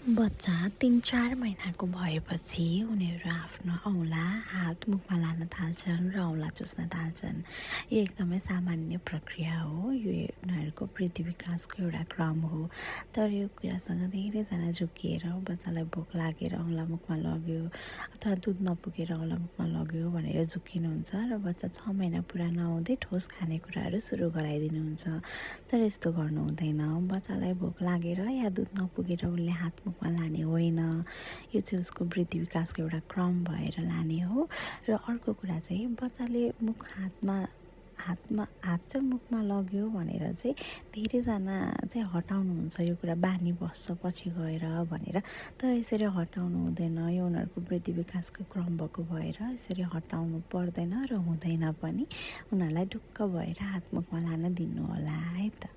बच्चा 3-4 महिनाको भएपछि उनीहरू आफ्नो औँला हात मुखमा लान थाल्छन् र औँला चुस्न थाल्छन्। यो एकदमै सामान्य प्रक्रिया हो। यो उनीहरूको वृद्धि विकासको एउटा क्रम हो। तर यो कुरासँग धेरैजना झुक्किएर बच्चालाई भोक लागेर औँला मुखमा लग्यो अथवा दुध नपुगेर औँला मुखमा लग्यो भनेर झुक्किनुहुन्छ र बच्चा 6 महिना पुरा नहुँदै ठोस खानेकुराहरू सुरु गराइदिनुहुन्छ। तर यस्तो गर्नु हुँदैन। बच्चालाई भोक लागेर या दुध नपुगेर उसले हात मुखमा लाने होइन। यो चाहिँ उसको वृद्धि विकासको एउटा क्रम भएर लाने हो। र अर्को कुरा चाहिँ बच्चाले हात चाहिँ मुखमा लग्यो भनेर चाहिँ धेरैजना चाहिँ हटाउनुहुन्छ। यो कुरा बानी बस्छ पछि गएर भनेर। तर यसरी हटाउनु हुँदैन। यो उनीहरूको वृद्धि विकासको क्रम भएको भएर यसरी हटाउनु पर्दैन र हुँदैन पनि। उनीहरूलाई ढुक्क भएर हात मुखमा लान दिनु होला है त।